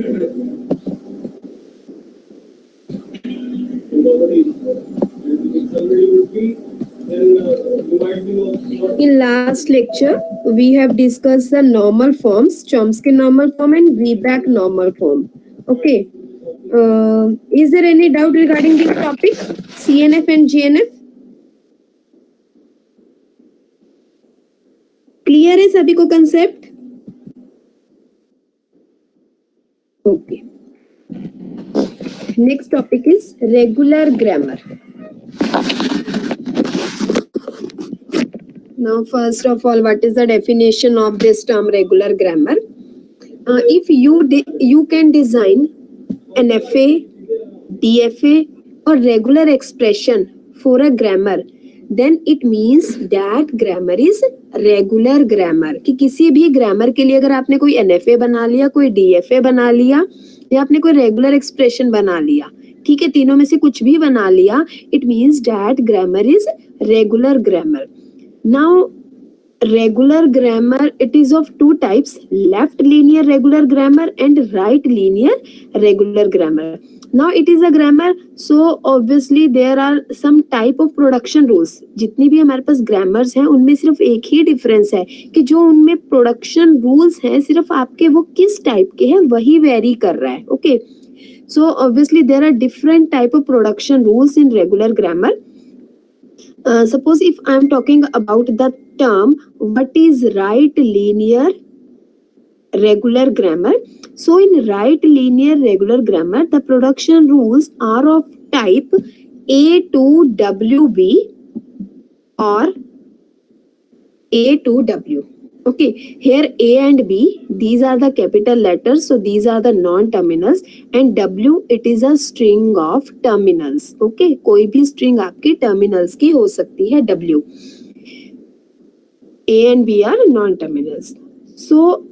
In last lecture, we have discussed the normal forms, Chomsky normal form and Vibach normal form. Okay. Is there any doubt regarding this topic, CNF and GNF? Clear है सभी को concept? Okay. Next topic is regular grammar. Now, first of all, what is the definition of this term regular grammar? If you can design an FA, DFA or regular expression for a grammar, then it means that grammar is regular grammar. कि किसी भी grammar के लिए अगर आपने कोई NFA बना लिया, कोई DFA बना लिया या आपने कोई regular expression बना लिया, ठीक है, तीनों में से कुछ भी बना लिया, it means that grammar is regular grammar. Now, regular grammar, it is of two types, left linear regular grammar and right linear regular grammar. Now it is a grammar, so obviously there are some type of production rules. जितनी भी हमारे पास grammars हैं उनमें सिर्फ एक ही difference है कि जो उनमें production rules हैं सिर्फ आपके वो किस type के हैं वही vary कर रहा है. Okay, so obviously there are different type of production rules in regular grammar. Suppose if I am talking about the term what is right linear regular grammar. So in right linear regular grammar, the production rules are of type A to WB or A to W. Okay, here A and B, these are the capital letters, so these are the non-terminals, and W, it is a string of terminals. Okay, कोई भी string आपकी terminals की हो सकती है W. A and B are non-terminals. So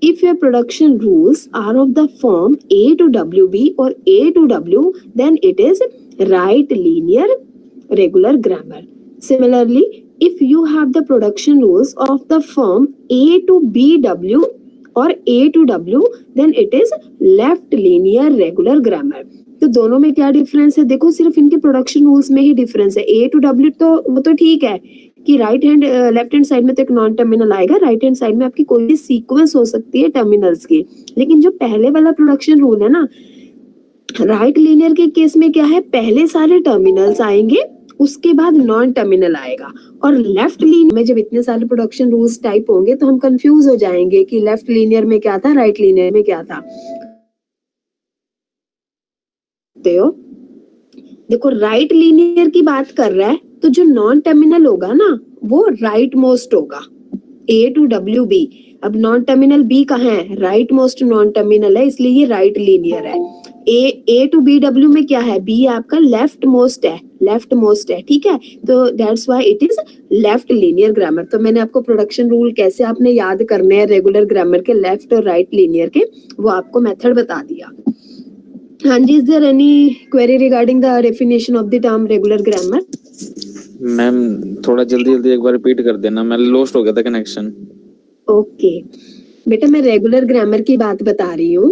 if your production rules are of the form A to WB or A to W, then it is right linear regular grammar. Similarly, if you have the production rules of the form A to BW or A to W, then it is left linear regular grammar. तो दोनों में क्या difference है? देखो सिर्फ इनके production rules में ही difference है. A to W तो वो तो ठीक है कि right hand left hand side में तो एक नॉन टर्मिनल आएगा, राइट हैंड साइड में आपकी कोई भी सीक्वेंस हो सकती है टर्मिनल्स की. लेकिन जो पहले वाला प्रोडक्शन रूल है ना, राइट लीनियर के केस में क्या है, पहले सारे टर्मिनल्स आएंगे उसके बाद नॉन टर्मिनल आएगा. और लेफ्ट लीनियर में जब इतने सारे प्रोडक्शन रूल्स टाइप होंगे तो हम कंफ्यूज हो जाएंगे कि लेफ्ट लीनियर में क्या था, राइट लीनियर में क्या था. देखो राइट लीनियर की बात कर रहा है तो जो नॉन टर्मिनल होगा ना वो राइट मोस्ट होगा, A to WB. अब नॉन टर्मिनल B कहाँ है, राइट मोस्ट नॉन टर्मिनल है, इसलिए ये राइट लीनियर है. A to BW में क्या है, B आपका लेफ्ट मोस्ट है, ठीक है, तो that's why it is left linear grammar. तो मैंने आपको प्रोडक्शन रूल कैसे आपने याद करने हैं रेगुलर ग्रामर के, लेफ्ट और राइट लीनियर के, वो आपको मेथड बता दिया. हाँ जी, is there any query regarding the definition of the term regular grammar? Ma'am थोड़ा जल्दी एक बार रिपीट कर देना, मैं लॉस्ट हो गया था कनेक्शन. ओके बेटा, मैं रेगुलर ग्रामर की बात बता रही हूँ.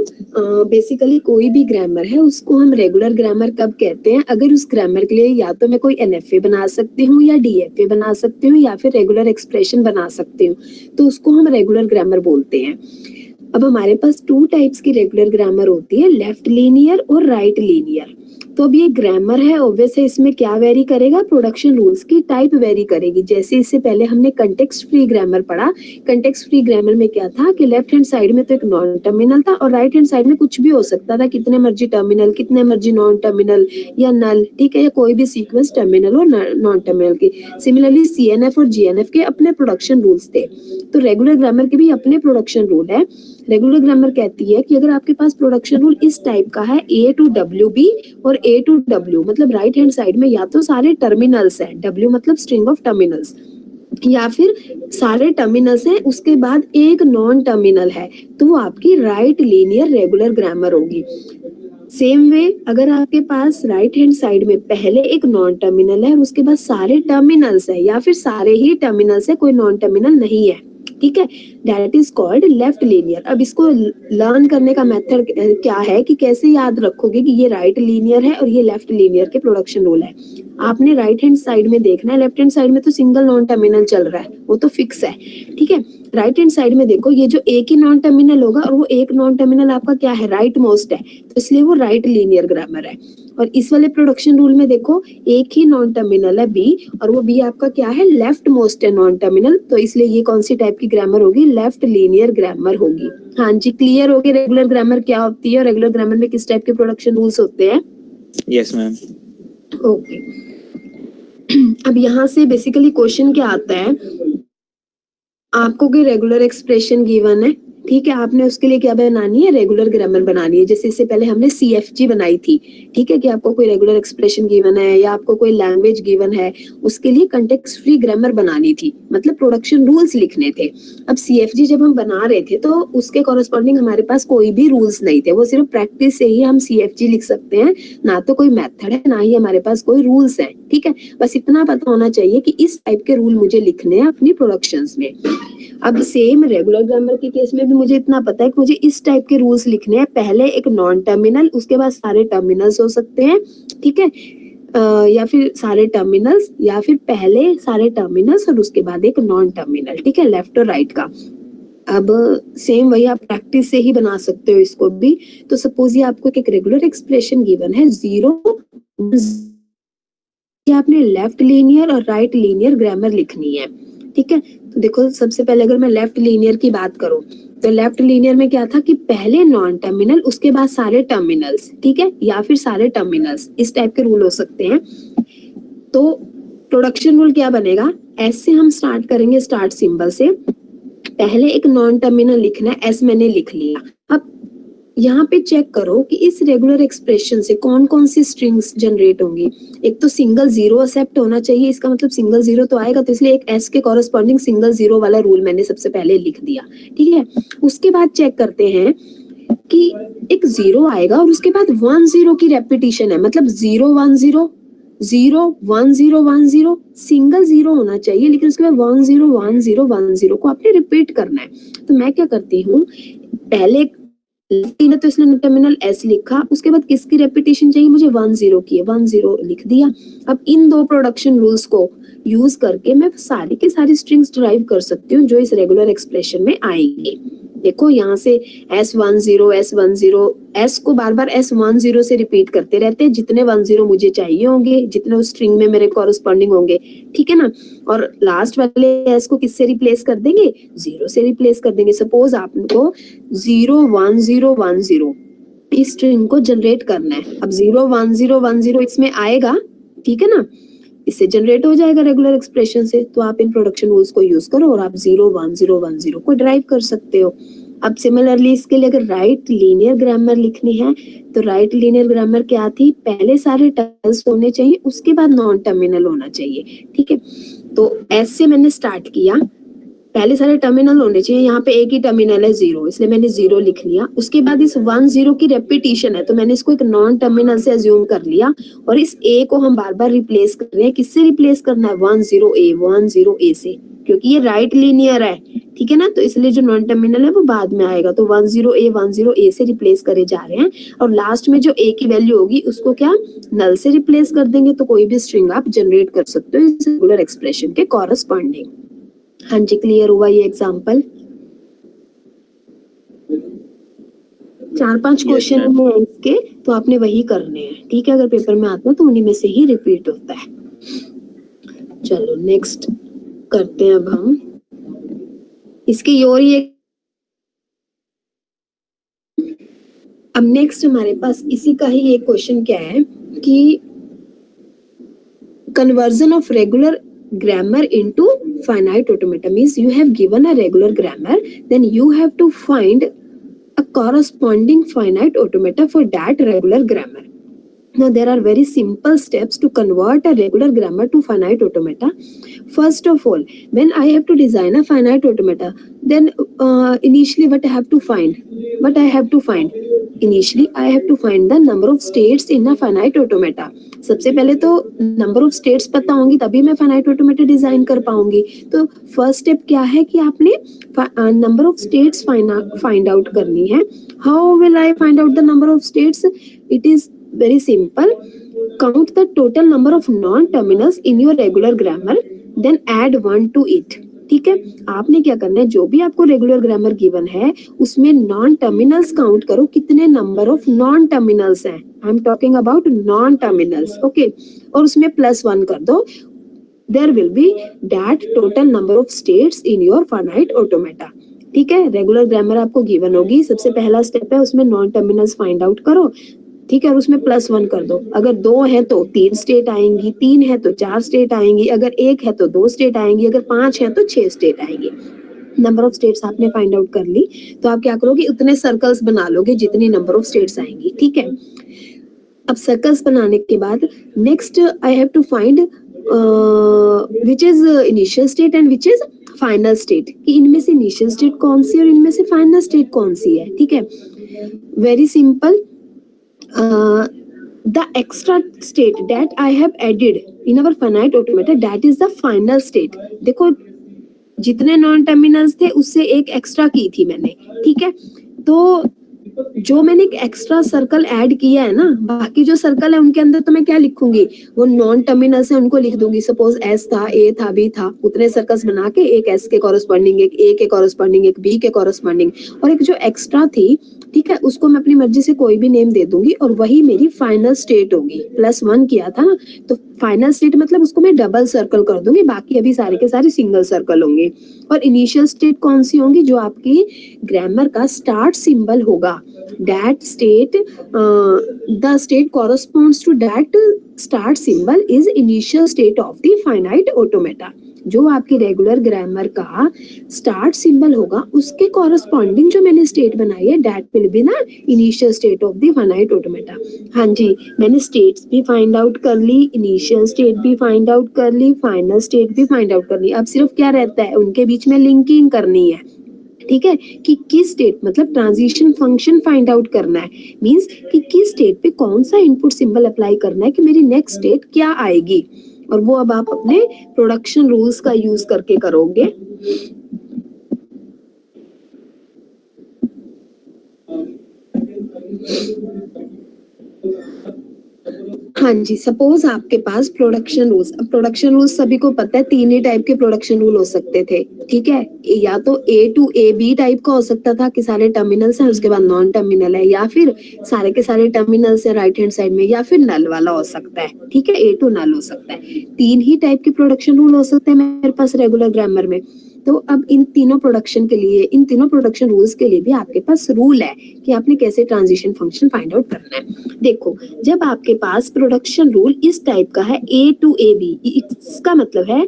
बेसिकली कोई भी ग्रामर है उसको हम रेगुलर ग्रामर कब कहते हैं, अगर उस ग्रामर के लिए या तो मैं कोई NFA बना सकती हूँ या DFA बना सकती हूँ या फिर रेगुलर एक्सप्रेशन बना सकती हूँ, तो उसको हम रेगुलर ग्रामर बोलते हैं. अब हमारे पास टू टाइप्स की रेगुलर ग्रामर होती है, लेफ्ट लीनियर और राइट लीनियर. तो अब ये ग्रामर है, ऑब्वियस है इसमें क्या वेरी करेगा, प्रोडक्शन रूल्स की टाइप वेरी करेगी. जैसे इससे पहले हमने कंटेक्स्ट फ्री ग्रामर पढ़ा. कंटेक्स्ट फ्री ग्रामर में क्या था कि लेफ्ट हैंड साइड में तो एक नॉन टर्मिनल था और राइट हैंड साइड में कुछ भी हो सकता था, कितने मर्जी टर्मिनल, कितने मर्जी नॉन टर्मिनल या नल, ठीक है, या कोई भी सीक्वेंस टर्मिनल और नॉन टर्मिनल की. सिमिलरली CNF और GNF के अपने प्रोडक्शन रूल्स थे, तो रेगुलर ग्रामर के भी अपने प्रोडक्शन रूल है. रेगुलर ग्रामर कहती है कि अगर आपके पास प्रोडक्शन रूल इस टाइप का है, A to WB और A to W, मतलब राइट हैंड साइड में या तो सारे टर्मिनल्स हैं, W मतलब स्ट्रिंग ऑफ टर्मिनल्स, या फिर सारे टर्मिनल्स हैं उसके बाद एक नॉन टर्मिनल है, तो वो आपकी राइट लीनियर रेगुलर ग्रामर होगी. सेम वे अगर आपके पास राइट हैंड साइड में पहले एक नॉन टर्मिनल है और उसके बाद सारे टर्मिनल्स है या फिर सारे ही टर्मिनल्स है, कोई नॉन टर्मिनल नहीं है, ठीक है, that is called left linear. अब इसको लर्न करने का मेथड क्या है कि कैसे याद रखोगे कि ये राइट लीनियर है और ये लेफ्ट लीनियर के प्रोडक्शन रूल है। आपने राइट हैंड साइड में देखना है, लेफ्ट हैंड साइड में तो सिंगल नॉन टर्मिनल चल रहा है, वो तो फिक्स है, ठीक है। राइट हैंड साइड में देखो, ये जो एक ही नॉन टर्मिनल होगा और वो एक नॉन टर्मिनल आपका क्या है, राइट मोस्ट है, तो इसलिए वो राइट लीनियर ग्रामर है। और इस वाले प्रोडक्शन रूल में देखो, एक ही नॉन टर्मिनल है बी और वो बी आपका क्या है, लेफ्ट मोस्ट है नॉन टर्मिनल, तो इसलिए ये कौन सी टाइप की ग्रामर होगी, लेफ्ट लीनियर ग्रामर होगी। हाँ जी, क्लियर हो गया रेगुलर ग्रामर क्या होती है और रेगुलर ग्रामर में किस टाइप के प्रोडक्शन रूल्स होते हैं। Yes ma'am. ओके, अब यहाँ से बेसिकली क्वेश्चन क्या आता है, आपको कोई रेगुलर एक्सप्रेशन गिवन है, ठीक है, आपने उसके लिए क्या बनानी है, रेगुलर ग्रामर बनानी है। जैसे इससे पहले हमने CFG बनाई थी, ठीक है, कि आपको कोई रेगुलर एक्सप्रेशन गिवन है या आपको कोई लैंग्वेज गिवन है, उसके लिए कंटेक्स्ट फ्री ग्रामर बनानी थी, मतलब प्रोडक्शन रूल्स लिखने थे। अब CFG जब हम बना रहे थे तो उसके कॉरेस्पॉन्डिंग हमारे पास कोई भी रूल्स नहीं थे, वो सिर्फ प्रैक्टिस से ही हम CFG लिख सकते हैं, ना तो कोई मेथड है ना ही हमारे पास कोई रूल्स है, ठीक है। बस इतना पता होना चाहिए कि इस टाइप के रूल मुझे लिखने हैं अपनी प्रोडक्शंस में। अब सेम रेगुलर ग्रामर के केस में भी मुझे इतना पता है कि मुझे इस टाइप के रूल्स लिखने हैं, पहले एक नॉन टर्मिनल, उसके बाद सारे टर्मिनल्स हो सकते हैं, ठीक है, या फिर सारे टर्मिनल्स, या फिर पहले सारे टर्मिनल्स और उसके बाद एक नॉन टर्मिनल, ठीक है, लेफ्ट और राइट का। अब सेम वही आप प्रैक्टिस से ही बना सकते हो इसको भी। तो सपोज ये आपको एक रेगुलर एक्सप्रेशन गिवन है 0, आपने लेफ्ट लीनियर और राइट लीनियर ग्रामर लिखनी है, ठीक है। तो देखो, सबसे पहले अगर मैं लेफ्ट लीनियर की बात करूं तो लेफ्ट लीनियर में क्या था कि पहले नॉन टर्मिनल, उसके बाद सारे टर्मिनल्स, ठीक है, या फिर सारे टर्मिनल्स, इस टाइप के रूल हो सकते हैं। तो प्रोडक्शन रूल क्या बनेगा, एस से हम स्टार्ट करेंगे, स्टार्ट सिंबल से, पहले एक नॉन टर्मिनल लिखना है, एस मैंने लिख लिया। अब यहाँ पे चेक करो कि इस रेगुलर एक्सप्रेशन से कौन कौन सी स्ट्रिंग्स जनरेट होंगी। एक तो सिंगल जीरो एक्सेप्ट होना चाहिए, इसका मतलब सिंगल जीरो तो आएगा, तो इसलिए एक एस के कॉरेस्पॉन्डिंग सिंगल जीरो वाला रूल मैंने सबसे पहले लिख दिया, ठीक है। उसके बाद चेक करते हैं कि एक जीरो आएगा और उसके बाद 1 0 की रेपिटेशन है, मतलब 0 1 0 0 1 0 1 0, सिंगल जीरो होना चाहिए, लेकिन उसके बाद 1 0 1 0 1 0 को आपने रिपीट करना है। तो मैं क्या करती हूँ, पहले तो इसने टर्मिनल एस लिखा, उसके बाद किसकी रेपिटेशन चाहिए मुझे, 1 0 की है, 1 0 लिख दिया। अब इन दो प्रोडक्शन रूल्स को यूज करके मैं सारी के सारी स्ट्रिंग्स डिराइव कर सकती हूँ जो इस रेगुलर एक्सप्रेशन में आएंगे। देखो यहाँ से S10 S10, S को बार बार S10 से रिपीट करते रहते हैं, जितने 10 मुझे चाहिए होंगे, जितने उस स्ट्रिंग में मेरे कॉरेस्पॉन्डिंग होंगे, ठीक है ना। और लास्ट वाले S को किससे रिप्लेस कर देंगे, 0 से रिप्लेस कर देंगे। सपोज आपको 0 1 0 1 0 इस स्ट्रिंग को जनरेट करना है। अब 0 1 0 1 0 इसमें आएगा, ठीक है ना, इससे जनरेट हो जाएगा रेगुलर एक्सप्रेशन से। तो आप इन प्रोडक्शन रूल्स को यूज करो और आप 0 1 0 1 0 को ड्राइव कर सकते हो। अब सिमिलरली इसके लिए अगर राइट लीनियर ग्रामर लिखनी है तो राइट लीनियर ग्रामर क्या थी, पहले सारे टर्मिनल्स होने चाहिए, उसके बाद नॉन टर्मिनल होना चाहिए, ठीक है। तो एस से मैंने स्टार्ट किया, पहले सारे टर्मिनल होने चाहिए, यहाँ पे एक ही टर्मिनल है 0, इसलिए मैंने 0 लिख लिया। उसके बाद इस 1 0 की रेपिटेशन है तो मैंने इसको एक नॉन टर्मिनल से अज्यूम कर लिया और इस ए को हम बार बार रिप्लेस कर रहे हैं। किससे रिप्लेस करना है, 1 0 A से, क्योंकि ये राइट लीनियर है, ठीक है ना, तो इसलिए जो नॉन टर्मिनल है वो बाद में आएगा। तो 1 0 A से रिप्लेस करे जा रहे हैं और लास्ट में जो ए की वैल्यू होगी उसको क्या नल से रिप्लेस कर देंगे। तो कोई भी स्ट्रिंग आप जनरेट कर सकते हो इस रेगुलर एक्सप्रेशन के कॉरेस्पॉन्डिंग। हाँ जी, क्लियर हुआ ये एग्जांपल। 4-5 क्वेश्चन हैं इसके, तो आपने वही करने हैं, ठीक है। अगर पेपर में आता है तो उन्हीं में से ही रिपीट होता है। चलो नेक्स्ट करते हैं अब हम इसकी और ये। अब नेक्स्ट हमारे पास इसी का ही एक क्वेश्चन क्या है कि conversion of regular grammar into finite automata means you have given a regular grammar, then you have to find a corresponding finite automata for that regular grammar. Now there are very simple steps to convert a regular grammar to finite automata. First of all, when I have to design a finite automata, then initially what I have to find, initially I have to find the number of states in a finite automata. सबसे पहले तो number of states पता होंगी तभी मैं finite automata design कर पाऊंगी। तो फर्स्ट स्टेप क्या है कि आपने number of states find out करनी है। How will I find out the number of states? It is very simple. Count the total number of non terminals in your regular grammar, then add 1 to it. ठीक है, आपने क्या करना है, जो भी आपको रेगुलर ग्रामर गिवन है उसमें नॉन टर्मिनल्स काउंट करो, कितने नंबर ऑफ नॉन टर्मिनल्स हैं। I am talking about non terminals, okay, और उसमें +1 कर दो। There will be that total number of states in your finite automata. ठीक है, रेगुलर ग्रामर आपको गिवन होगी, सबसे पहला स्टेप है उसमें नॉन टर्मिनल्स फाइंड आउट करो। ठीक है, और उसमें +1 कर दो। अगर 2 है तो 3 स्टेट आएंगी, 3 है तो 4 स्टेट आएंगी, अगर 1 है तो 2 स्टेट आएंगी, अगर 5 है तो 6 स्टेट आएंगी। नंबर ऑफ स्टेट्स आपने फाइंड आउट कर ली, तो आप क्या करोगे, उतने सर्कल्स बना लोगे जितनी नंबर ऑफ स्टेट्स आएंगी। ठीक है, अब सर्कल्स बनाने के बाद next I have to find which is initial state and which is final state, कि इनमें से इनिशियल स्टेट कौन सी और इनमें से फाइनल स्टेट कौन सी है। ठीक है, very simple. The extra state that I have added in our finite automata, that is the final state। देखो जितने नॉन टर्मिनल्स थे उससे एक एक्स्ट्रा की थी मैंने। ठीक है, तो जो मैंने एक एक्स्ट्रा सर्कल ऐड किया है ना, बाकी जो सर्कल है उनके अंदर तो मैं क्या लिखूंगी, वो नॉन टर्मिनल्स है उनको लिख दूंगी। सपोज एस था, ए था, बी था, उतने सर्कल्स बना के एक एस के कॉरस्पॉन्डिंग, एक ए के कॉरस्पॉन्डिंग, एक बी के कॉरस्पॉन्डिंग, और एक जो एक्स्ट्रा थी, ठीक है, उसको मैं अपनी मर्जी से कोई भी नेम दे दूंगी और वही मेरी फाइनल स्टेट होगी। +1 किया था ना, तो फाइनल स्टेट मतलब उसको मैं डबल सर्कल कर दूंगी, बाकी अभी सारे के सारे सिंगल सर्कल होंगे। और इनिशियल स्टेट कौन सी होंगी, जो आपकी ग्रामर का स्टार्ट सिंबल होगा। That state, the state corresponds to that start symbol is initial state of the finite automata. जो आपके रेगुलर ग्रामर का स्टार्ट सिंबल होगा उसके कॉरस्पॉन्डिंग जो मैंने स्टेट बनाई है, दैट विल बी ना initial state of the finite automata. हाँ जी, मैंने स्टेट्स भी फाइंड आउट कर ली, इनिशियल स्टेट भी फाइंड आउट कर ली, फाइनल स्टेट भी फाइंड आउट कर ली। अब सिर्फ क्या रहता है, उनके बीच में लिंकिंग करनी है। ठीक है, कि किस स्टेट, मतलब ट्रांजिशन फंक्शन फाइंड आउट करना है, मींस कि किस स्टेट पे कौन सा इनपुट सिंबल अप्लाई करना है कि मेरी नेक्स्ट स्टेट क्या आएगी। और वो अब आप अपने प्रोडक्शन रूल्स का यूज करके करोगे। हाँ जी, सपोज आपके पास प्रोडक्शन रूल्स, अब प्रोडक्शन रूल्स सभी को पता है 3 ही टाइप के प्रोडक्शन रूल हो सकते थे। ठीक है, या तो A to AB टाइप का हो सकता था कि सारे टर्मिनल्स हैं उसके बाद नॉन टर्मिनल है, या फिर सारे के सारे टर्मिनल्स है राइट हैंड साइड में, या फिर नल वाला हो सकता है। ठीक है, A to नल हो सकता है। 3 ही टाइप के प्रोडक्शन रूल हो सकते हैं मेरे पास रेगुलर ग्रामर में। तो अब इन तीनों प्रोडक्शन के लिए, इन तीनों प्रोडक्शन रूल्स के लिए भी आपके पास रूल है कि आपने कैसे ट्रांजिशन फंक्शन फाइंड आउट करना है। देखो, जब आपके पास प्रोडक्शन रूल इस टाइप का है A to AB, इसका मतलब है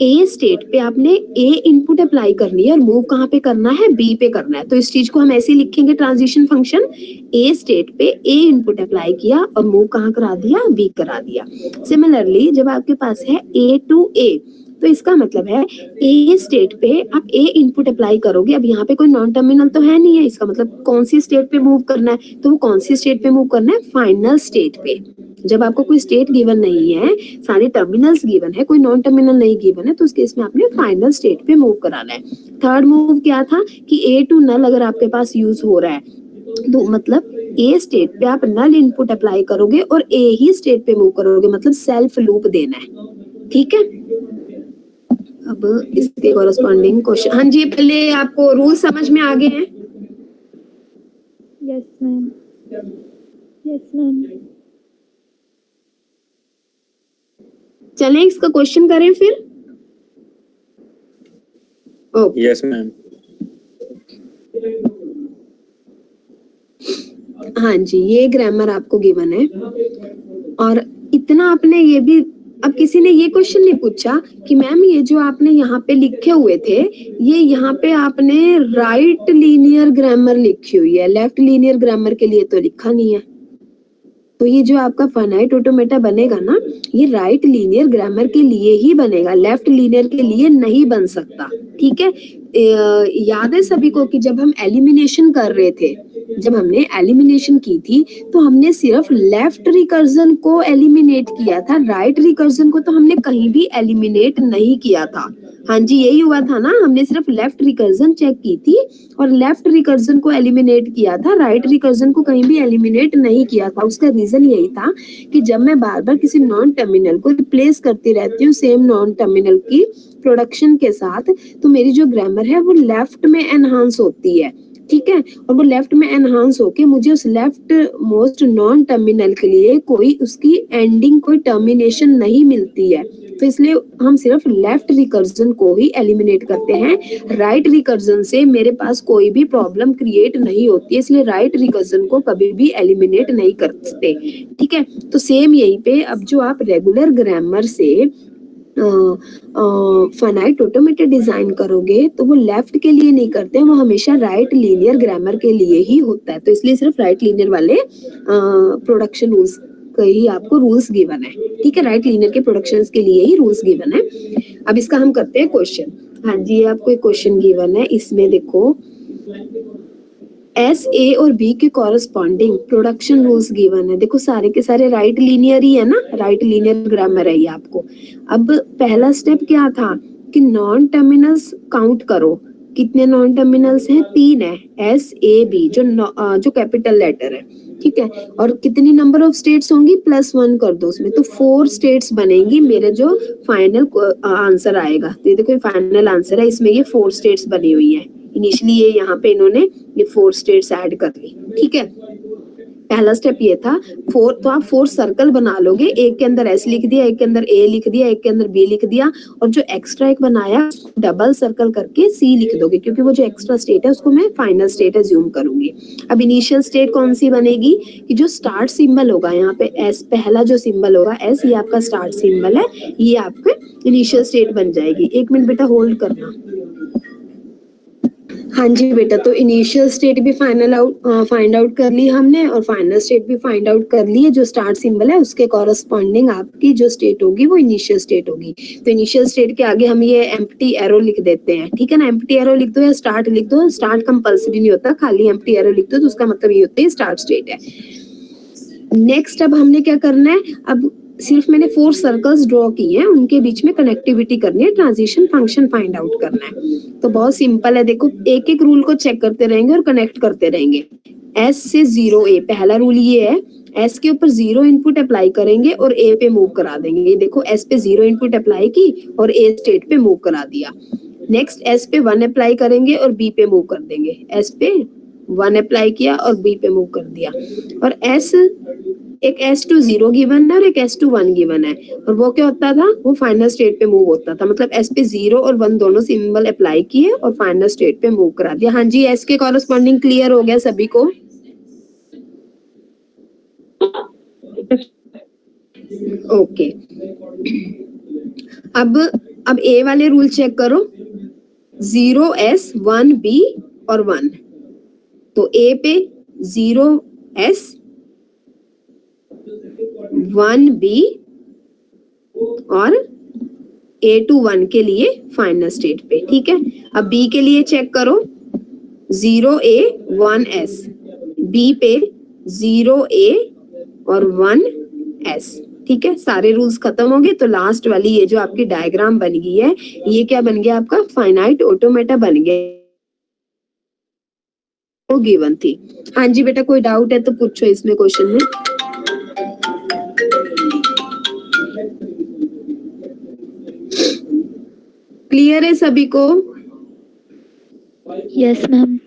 A स्टेट पे आपने A इनपुट अप्लाई करनी है और मूव कहाँ पे करना है, B पे करना है। तो इस चीज को हम ऐसे लिखेंगे, ट्रांजिशन फंक्शन A स्टेट पे A इनपुट अप्लाई किया और मूव कहाँ करा दिया, B करा दिया। सिमिलरली जब आपके पास है A to A, तो इसका मतलब है A स्टेट पे आप A इनपुट अप्लाई करोगे। अब यहाँ पे कोई नॉन टर्मिनल तो है नहीं है, इसका मतलब कौन सी स्टेट पे मूव करना है, तो वो कौन सी स्टेट पे मूव करना है, फाइनल स्टेट पे। जब आपको कोई स्टेट गिवन नहीं है, सारे टर्मिनल्स गिवन है, कोई नॉन टर्मिनल नहीं गिवन है, तो उस केस में आपने फाइनल स्टेट पे मूव कराना है। थर्ड मूव क्या था कि A to नल अगर आपके पास यूज हो रहा है, तो मतलब A स्टेट पे आप नल इनपुट अप्लाई करोगे और A ही स्टेट पे मूव करोगे, मतलब सेल्फ लूप देना है। ठीक है, अब इसके कॉरस्पॉन्डिंग क्वेश्चन। हाँ जी, पहले आपको रूल समझ में आ गए हैं? Yes ma'am, yes ma'am. चलें इसका क्वेश्चन करें फिर। Okay, yes ma'am. हाँ जी, ये ग्रामर आपको गिवन है और इतना आपने ये भी, अब किसी ने ये क्वेश्चन नहीं पूछा कि मैम ये जो आपने यहाँ पे लिखे हुए थे, ये यहाँ पे आपने राइट लीनियर ग्रामर लिखी हुई है, लेफ्ट लीनियर ग्रामर के लिए तो लिखा नहीं है। तो ये जो आपका फाइनाइट ऑटोमेटा बनेगा ना, ये राइट लीनियर ग्रामर के लिए ही बनेगा, लेफ्ट लीनियर के लिए नहीं बन सकता। ठीक है, याद है सभी को कि जब हम एलिमिनेशन कर रहे थे जब हमने एलिमिनेशन की थी तो हमने सिर्फ लेफ्ट रिकर्जन को एलिमिनेट किया था, राइट रिकर्जन को तो हमने कहीं भी एलिमिनेट नहीं किया था। हाँ जी, यही हुआ था ना, हमने सिर्फ लेफ्ट रिकर्जन चेक की थी और लेफ्ट रिकर्जन को एलिमिनेट किया था, राइट रिकर्जन को कहीं भी एलिमिनेट नहीं किया था। उसका रीजन यही था कि जब मैं बार बार किसी नॉन टर्मिनल को रिप्लेस करती रहती हूँ सेम नॉन टर्मिनल की प्रोडक्शन के साथ, तो मेरी जो ग्रामर है वो लेफ्ट में एनहांस होती है, ठीक है। और वो लेफ्ट में एनहांस होके मुझे उस लेफ्ट मोस्ट नॉन टर्मिनल के लिए कोई उसकी एंडिंग, कोई टर्मिनेशन नहीं मिलती है, तो इसलिए हम सिर्फ लेफ्ट रिकर्जन को ही एलिमिनेट करते हैं। राइट रिकर्जन से मेरे पास कोई भी प्रॉब्लम क्रिएट नहीं होती है, इसलिए राइट रिकर्जन को कभी भी एलिमिनेट नहीं करते, ठीक है। तो सेम यहीं पे अब जो आप रेगुलर ग्रामर से फाइनाइट ऑटोमेटेड डिजाइन करोगे तो वो लेफ्ट के लिए नहीं करते हैं, वो हमेशा राइट लीनियर ग्रामर के लिए ही होता है। तो इसलिए सिर्फ राइट लीनियर वाले प्रोडक्शन रूल्स के ही आपको रूल्स गिवन है, ठीक है। राइट लीनियर के प्रोडक्शंस के लिए ही रूल्स गिवन है। अब इसका हम करते हैं क्वेश्चन। हाँ जी, ये आपको एक क्वेश्चन गिवन है, इसमें देखो एस ए और बी के कॉरस्पॉन्डिंग प्रोडक्शन रूल्स गिवन है। देखो सारे के सारे राइट लीनियर ही है ना, राइट लीनियर ग्रामर है ये आपको। अब पहला स्टेप क्या था कि नॉन टर्मिनल्स काउंट करो, कितने नॉन टर्मिनल्स हैं, 3 है, एस ए बी जो कैपिटल लेटर है, ठीक है। और कितनी नंबर ऑफ स्टेट्स होंगी, +1 कर दो उसमें, तो 4 स्टेट्स बनेंगी मेरे जो फाइनल आंसर आएगा। तो ये देखो फाइनल आंसर है, इसमें ये 4 स्टेट्स बनी हुई है। इनिशियली ये यहाँ पे इन्होंने ये 4 स्टेट्स ऐड कर ली, ठीक है। पहला स्टेप ये था। 4, तो आप 4 सर्कल बना लोगे, एक के अंदर एस लिख दिया, एक के अंदर ए लिख दिया, एक के अंदर बी लिख दिया, और जो एक्स्ट्रा एक बनाया डबल सर्कल करके सी लिख दोगे, क्योंकि वो जो एक्स्ट्रा स्टेट है उसको मैं फाइनल स्टेट अज्यूम करूंगी। अब इनिशियल स्टेट कौन सी बनेगी कि जो स्टार्ट सिंबल होगा यहाँ पे एस, पहला जो सिंबल होगा एस, ये आपका स्टार्ट सिंबल है, ये आपके इनिशियल स्टेट बन जाएगी। 1 मिनट बेटा होल्ड करना। हाँ जी बेटा, तो इनिशियल स्टेट भी फाइंड आउट कर ली हमने, और फाइनल स्टेट भी फाइंड आउट कर ली है। जो स्टार्ट सिंबल है उसके कॉरस्पॉन्डिंग आपकी जो स्टेट होगी वो इनिशियल स्टेट होगी। तो इनिशियल स्टेट के आगे हम ये एम्प्टी एरो लिख देते हैं, ठीक है ना। एम्प्टी एरो लिख दो या स्टार्ट लिख दो, स्टार्ट कंपल्सरी नहीं होता, खाली एम्प्टी एरो लिख दो तो उसका मतलब ये होता है स्टार्ट स्टेट है। नेक्स्ट अब हमने क्या करना है, अब सिर्फ मैंने 4 सर्कल्स ड्रॉ किए हैं, उनके बीच में कनेक्टिविटी करनी है, ट्रांजिशन फंक्शन फाइंड आउट करना है। तो बहुत सिंपल है, देखो एक एक रूल को चेक करते रहेंगे और कनेक्ट करते रहेंगे। एस से 0 ए, पहला रूल ये है, एस के ऊपर 0 इनपुट अप्लाई करेंगे और ए पे मूव करा देंगे। ये देखो एस पे 0 इनपुट अप्लाई की और ए स्टेट पे मूव करा दिया। नेक्स्ट एस पे 1 अप्लाई करेंगे और बी पे मूव कर देंगे, एस पे 1 अप्लाई किया और बी पे मूव कर दिया। और एस, एक S2 0 गिवन है और एक S2 1 गिवन है, और वो क्या होता था, वो फाइनल स्टेट पे मूव होता था। मतलब S पे 0 और 1 दोनों सिंबल अप्लाई किए और फाइनल स्टेट पे मूव करा दिया। हाँ जी, S के कॉरस्पॉन्डिंग क्लियर हो गया सभी को? ओके। अब A वाले रूल चेक करो, 0S 1B और 1। तो A पे 0S 1B और A to 1 के लिए फाइनल स्टेट पे, ठीक है। अब B के लिए चेक करो, 0A 1S, B पे 0A और 1S, ठीक है। सारे रूल्स खत्म हो गए, तो लास्ट वाली ये जो आपकी डायग्राम बन गई है, ये क्या बन गया आपका, फाइनाइट ऑटोमेटा बन गया, वो गिवन थी। हाँ जी बेटा, कोई डाउट है तो पूछो इसमें क्वेश्चन में। क्लियर है सभी को? Yes ma'am.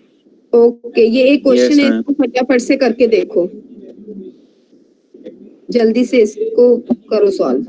ओके, ये एक क्वेश्चन है, ma'am. इसको फटाफट से करके देखो, जल्दी से इसको करो सॉल्व।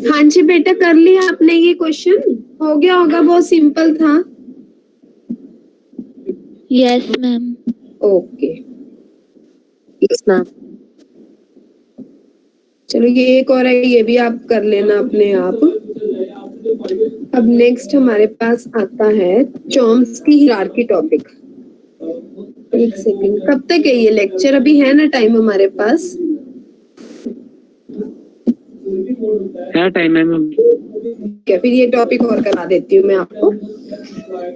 हाँ जी बेटा, कर लिया आपने ये क्वेश्चन? हो गया होगा, बहुत सिंपल था। Yes, ma'am. Okay, Yes, ma'am. चलो ये एक और है, ये भी आप कर लेना अपने आप। अब नेक्स्ट हमारे पास आता है चॉम्स्की हिरार्की टॉपिक। एक सेकंड, कब तक है ये लेक्चर? अभी है ना टाइम हमारे पास? क्या टाइम है मैम? क्या, फिर ये टॉपिक और करा देती हूँ मैं आपको।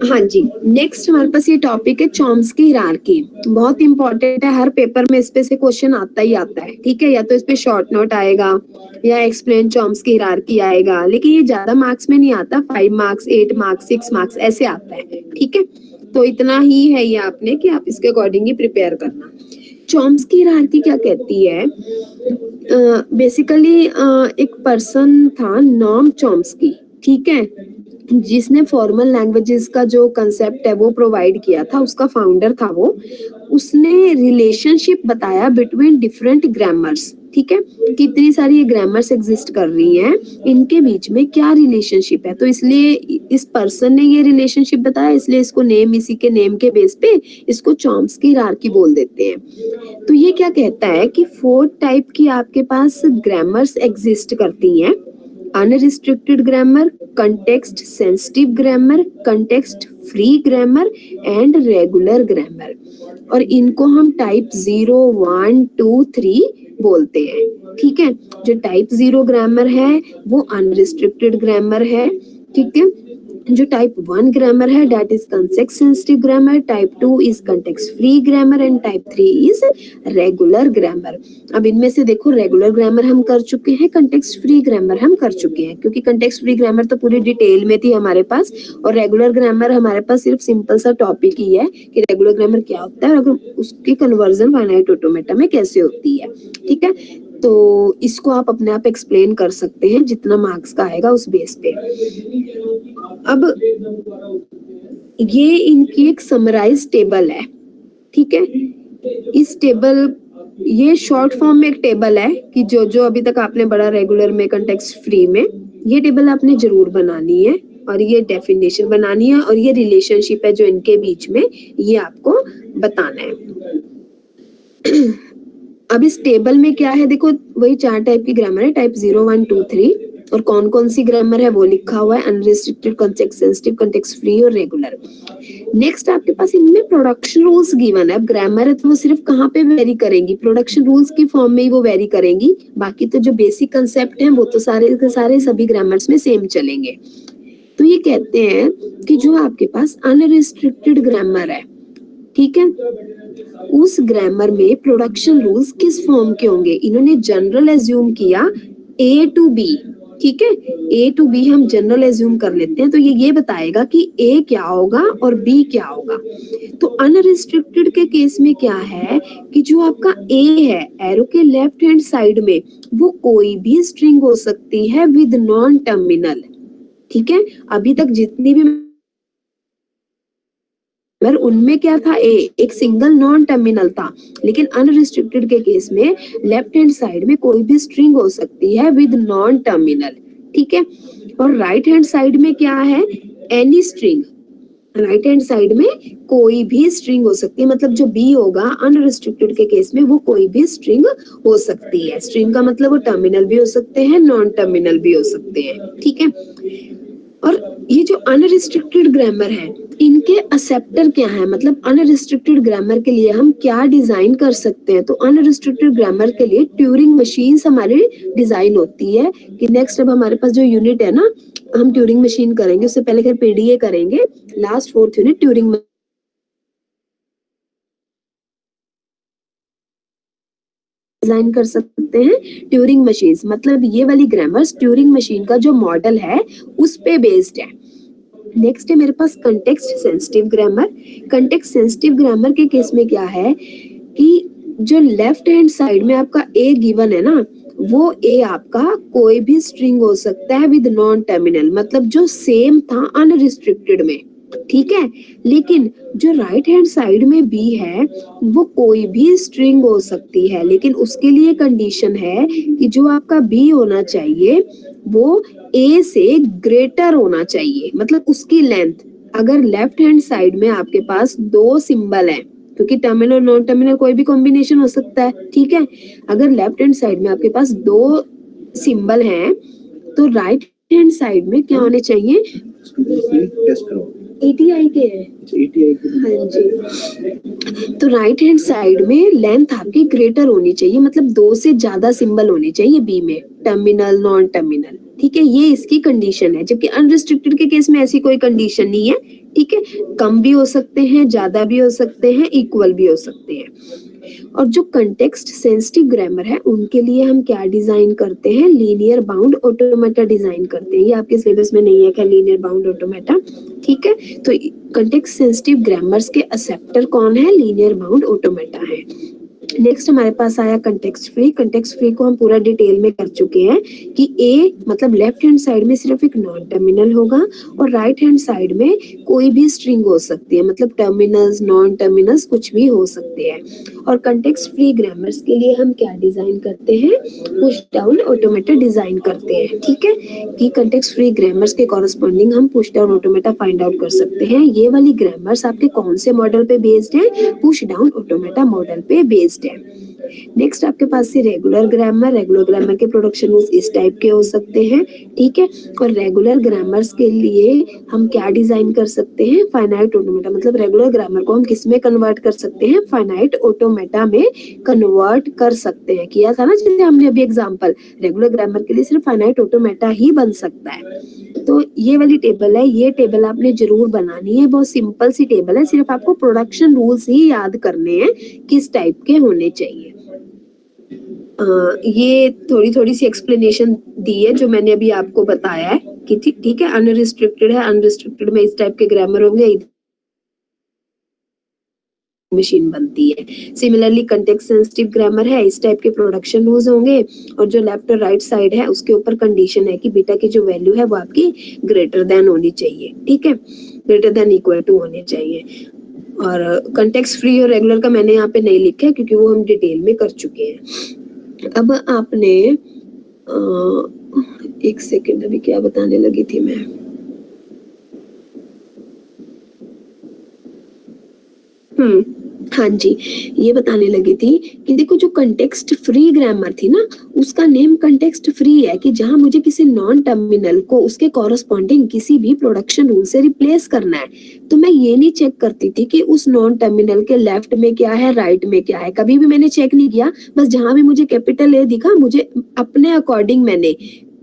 हाँ जी, नेक्स्ट हमारे पास ये टॉपिक है चॉम्स्की हिरार्की। बहुत इंपॉर्टेंट है, हर पेपर में इस पे से क्वेश्चन आता ही आता है, ठीक है? या तो इस पे शॉर्ट नोट आएगा या एक्सप्लेन चॉम्स्की हिरार्की आएगा, लेकिन ये ज्यादा मार्क्स में नहीं आता, 5 मार्क्स, 8 मार्क्स, 6 मार्क्स ऐसे आता है, ठीक है? तो इतना ही है ये आपने कि आप इसके अकॉर्डिंग ही प्रिपेयर करना। चॉम्स्की हिरार्की क्या कहती है? बेसिकली एक पर्सन था नॉम चॉम्स्की, ठीक है, जिसने फॉर्मल लैंग्वेजेस का जो कंसेप्ट है वो प्रोवाइड किया था, उसका फाउंडर था वो। उसने रिलेशनशिप बताया बिटवीन डिफरेंट ग्रामर्स, ठीक है? कितनी सारी ये ग्रामर्स एग्जिस्ट कर रही हैं, इनके बीच में क्या रिलेशनशिप है, तो इसलिए इस पर्सन ने ये रिलेशनशिप बताया, इसलिए इसको नेम, इसी के नेम के बेस पे इसको चॉम्स्की हिरार्की बोल देते हैं। तो ये क्या कहता है कि 4 टाइप की आपके पास ग्रामर्स एग्जिस्ट करती हैं: unrestricted grammar, context sensitive grammar, context free grammar and regular grammar. और इनको हम टाइप 0, 1, 2, 3 बोलते हैं, ठीक है? जो टाइप 0 ग्रामर है वो अनरिस्ट्रिक्टेड ग्रामर है, ठीक है? जो टाइप 1 ग्रामर है that is context sensitive grammar, type 2 is context free grammar and type 3 is regular grammar. अब इनमें से देखो, रेगुलर ग्रामर हम कर चुके हैं, कंटेक्स्ट फ्री ग्रामर हम कर चुके हैं, क्योंकि कंटेक्स्ट फ्री ग्रामर तो पूरी डिटेल में थी हमारे पास, और रेगुलर ग्रामर हमारे पास सिर्फ सिंपल सा टॉपिक ही है कि रेगुलर ग्रामर क्या होता है और अगर उसकी कन्वर्जन फाइनाइट ऑटोमेटा में कैसे होती है, ठीक है? तो इसको आप अपने आप एक्सप्लेन कर सकते हैं जितना मार्क्स का आएगा उस बेस पे। अब ये इनकी एक समराइज टेबल है, ठीक है? इस टेबल, ये शॉर्ट फॉर्म में एक टेबल है कि जो जो अभी तक आपने पढ़ा रेगुलर में, कंटेक्स्ट फ्री में, ये टेबल आपने जरूर बनानी है, और ये डेफिनेशन बनानी है, और ये रिलेशनशिप है जो इनके बीच में, ये आपको बताना है। अब इस टेबल में क्या है, देखो वही 4 टाइप की ग्रामर है, टाइप 0, 1, 2, 3, और कौन कौन सी ग्रामर है वो लिखा हुआ है: unrestricted, context sensitive, context free और रेगुलर। नेक्स्ट आपके पास इनमें प्रोडक्शन रूल्स गिवन है। अब ग्रामर है तो वो सिर्फ कहाँ पे वेरी करेंगी, प्रोडक्शन रूल्स की फॉर्म में ही वो वेरी करेंगी, बाकी तो जो बेसिक कंसेप्ट हैं वो तो सारे के सारे सभी ग्रामर्स में सेम चलेंगे। तो ये कहते हैं कि जो आपके पास अनरिस्ट्रिक्टेड ग्रामर है, ठीक है, उस ग्रामर में प्रोडक्शन रूल्स किस फॉर्म के होंगे? इन्होंने जनरल एज्यूम किया A to B, ठीक है, ए टू बी हम जनरल एज्यूम कर लेते हैं, तो ये बताएगा कि ए क्या होगा और बी क्या होगा। तो अनरिस्ट्रिक्टेड के केस में क्या है कि जो आपका ए है एरो के लेफ्ट हैंड साइड में, वो कोई भी स्ट्रिंग हो सकती है विद नॉन टर्मिनल। ठीक है, अभी तक जितनी भी पर उनमें क्या था, ए एक सिंगल नॉन टर्मिनल था, लेकिन अनरिस्ट्रिक्टेड के केस में लेफ्ट हैंड साइड में कोई भी स्ट्रिंग हो सकती है विद नॉन टर्मिनल। ठीक है, और राइट हैंड साइड में क्या है, any string. Right hand side में कोई भी स्ट्रिंग हो सकती है, मतलब जो बी होगा अनरिस्ट्रिक्टेड के केस में वो कोई भी स्ट्रिंग हो सकती है। स्ट्रिंग का मतलब वो टर्मिनल भी हो सकते हैं, नॉन टर्मिनल भी हो सकते हैं। ठीक है, और ये जो अनरिस्ट्रिक्टेड ग्रामर है इनके एक्सेप्टर क्या है, मतलब अनरिस्ट्रिक्टेड ग्रामर के लिए हम क्या डिजाइन कर सकते हैं। तो अनरिस्ट्रिक्टेड ग्रामर के लिए ट्यूरिंग मशीन्स हमारी डिजाइन होती है कि नेक्स्ट अब हमारे पास जो यूनिट है ना, हम ट्यूरिंग मशीन करेंगे, उससे पहले खैर पीडीए करेंगे, last 4th unit Turing design कर सकते हैं। ट्यूरिंग मशीन्स मतलब ये वाली ग्रामर्स ट्यूरिंग मशीन का जो मॉडल है उस पे बेस्ड है। नेक्स्ट है मेरे पास context sensitive grammar. Context sensitive grammar के केस में क्या है कि जो लेफ्ट हैंड साइड में आपका ए गिवन है ना, वो ए आपका कोई भी स्ट्रिंग हो सकता है विद नॉन टर्मिनल, मतलब जो सेम था अनरिस्ट्रिक्टेड में। ठीक है, लेकिन जो राइट हैंड साइड में बी है वो कोई भी स्ट्रिंग हो सकती है, लेकिन उसके लिए कंडीशन है कि जो आपका बी होना चाहिए वो ए से ग्रेटर होना चाहिए, मतलब उसकी लेंथ। अगर लेफ्ट हैंड साइड में आपके पास दो सिंबल है, क्योंकि टर्मिनल और नॉन टर्मिनल कोई भी कॉम्बिनेशन हो सकता है। ठीक है, अगर लेफ्ट हैंड साइड में आपके पास दो सिंबल हैं तो राइट हैंड साइड में क्या होने चाहिए, टेस्ट करो एटीआई के हैं। हाँ जी, तो राइट हैंड साइड में लेंथ आपकी ग्रेटर होनी चाहिए, मतलब दो से ज्यादा सिंबल होने चाहिए बी में, टर्मिनल नॉन टर्मिनल। ठीक है, ये इसकी कंडीशन है, जबकि अनरिस्ट्रिक्टेड के केस में ऐसी कोई कंडीशन नहीं है। ठीक है, कम भी हो सकते हैं, ज्यादा भी हो सकते हैं, इक्वल भी हो सकते हैं। और जो कंटेक्स्ट सेंसिटिव ग्रामर है उनके लिए हम क्या डिजाइन करते हैं, लीनियर बाउंड ऑटोमेटा डिजाइन करते हैं। ये आपके सिलेबस में नहीं है क्या, लीनियर बाउंड ऑटोमेटा। ठीक है, तो कंटेक्स्ट सेंसिटिव ग्रामर्स के एक्सेप्टर कौन है, लीनियर बाउंड ऑटोमेटा है। नेक्स्ट हमारे पास आया कंटेक्स्ट फ्री। कंटेक्स्ट फ्री को हम पूरा डिटेल में कर चुके हैं कि ए मतलब लेफ्ट हैंड साइड में सिर्फ एक नॉन टर्मिनल होगा और राइट हैंड साइड में कोई भी स्ट्रिंग हो सकती है, मतलब टर्मिनल्स नॉन टर्मिनल्स कुछ भी हो सकते हैं। और कंटेक्स्ट फ्री ग्रामर्स के लिए हम क्या डिजाइन करते हैं, पुश डाउन ऑटोमेटा डिजाइन करते हैं। ठीक है, कि कंटेक्स्ट फ्री ग्रामर्स के कॉरस्पॉन्डिंग हम push down automata find out कर सकते हैं। ये वाली ग्रामर्स आपके कौन से मॉडल पे बेस्ड है, पुश डाउन ऑटोमेटा मॉडल पे बेस्ड है। नेक्स्ट आपके पास से रेगुलर ग्रामर। रेगुलर ग्रामर के प्रोडक्शन रूल्स इस टाइप के हो सकते हैं। ठीक है, और रेगुलर ग्रामर्स के लिए हम क्या डिजाइन कर सकते हैं, फाइनाइट ऑटोमेटा, मतलब रेगुलर ग्रामर को हम किस में कन्वर्ट कर सकते हैं, फाइनाइट ऑटोमेटा में कन्वर्ट कर सकते हैं। किया था ना जैसे हमने अभी एग्जांपल, रेगुलर ग्रामर के लिए सिर्फ फाइनाइट ऑटोमेटा ही बन सकता है। तो ये वाली टेबल है, ये टेबल आपने जरूर बनानी है, बहुत सिंपल सी टेबल है, सिर्फ आपको प्रोडक्शन रूल्स ही याद करने हैं किस टाइप के होने चाहिए। ये थोड़ी थोड़ी सी एक्सप्लेनेशन दी है जो मैंने अभी आपको बताया है कि ठीक है, अनरिस्ट्रिक्टेड है, अनरिस्ट्रिक्टेड में इस टाइप के ग्रामर होंगे, मशीन बनती है। सिमिलरली कंटेक्स्ट सेंसिटिव ग्रामर है, इस टाइप के प्रोडक्शन रूल्स होंगे और जो लेफ्ट और राइट साइड है उसके ऊपर कंडीशन है कि बीटा की जो वैल्यू है वो आपकी ग्रेटर देन होनी चाहिए। ठीक है, ग्रेटर देन इक्वल टू होने चाहिए। और कंटेक्स्ट फ्री और रेगुलर का मैंने यहाँ पे नहीं लिखा है क्योंकि वो हम डिटेल में कर चुके हैं। अब आपने एक सेकेंड, अभी क्या बताने लगी थी मैं, हाँ जी, ये बताने लगी थी कि देखो जो कंटेक्स्ट फ्री ग्रामर थी ना, उसका नेम कंटेक्स्ट फ्री है कि जहां मुझे किसी नॉन टर्मिनल को उसके कॉरस्पॉन्डिंग किसी भी प्रोडक्शन रूल से रिप्लेस करना है, तो मैं ये नहीं चेक करती थी कि उस नॉन टर्मिनल के लेफ्ट में क्या है, राइट में क्या है, कभी भी मैंने चेक नहीं किया। बस जहां भी मुझे कैपिटल ए दिखा, मुझे अपने अकॉर्डिंग मैंने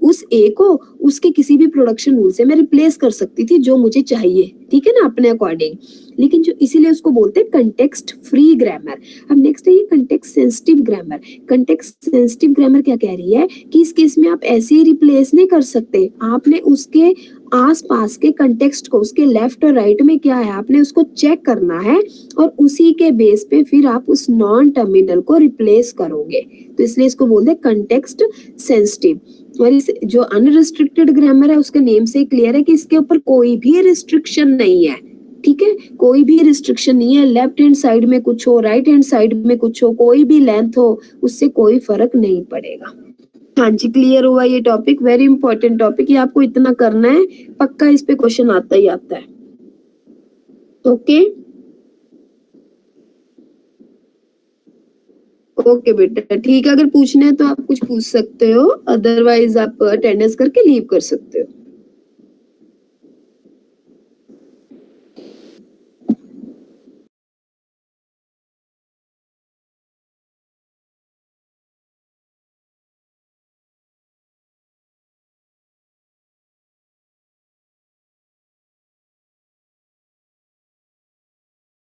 उस ए को उसके किसी भी प्रोडक्शन रूल से मैं रिप्लेस कर सकती थी जो मुझे चाहिए, ठीक है ना, अपने अकॉर्डिंग। लेकिन जो इसीलिए उसको बोलते हैं कंटेक्स्ट फ्री ग्रामर। अब नेक्स्ट है ये context sensitive grammar. Context sensitive grammar क्या कह रही है कि इस केस में आप ऐसे ही रिप्लेस नहीं कर सकते, आपने उसके आसपास के कंटेक्स्ट को, उसके लेफ्ट और राइट में क्या है, आपने उसको चेक करना है और उसी के बेस पे फिर आप उस नॉन टर्मिनल को रिप्लेस करोगे। तो इसलिए इसको बोलते हैं कंटेक्स्ट सेंसिटिव। और इस जो अनरिस्ट्रिक्टेड ग्रामर है उसके नेम से क्लियर है कि इसके ऊपर कोई भी रिस्ट्रिक्शन नहीं है, ठीक है, कोई भी रिस्ट्रिक्शन नहीं है। लेफ्ट हैंड साइड में कुछ हो, राइट हैंड साइड में कुछ हो, कोई भी लेंथ हो, उससे कोई फर्क नहीं पड़ेगा। हाँ जी, क्लियर हुआ ये टॉपिक, वेरी इंपॉर्टेंट टॉपिक, ये आपको इतना करना है, पक्का इस पे क्वेश्चन आता ही आता है। ओके ओके बेटा, ठीक है, अगर पूछना है तो आप कुछ पूछ सकते हो, अदरवाइज आप अटेंडेंस करके लीव कर सकते हो।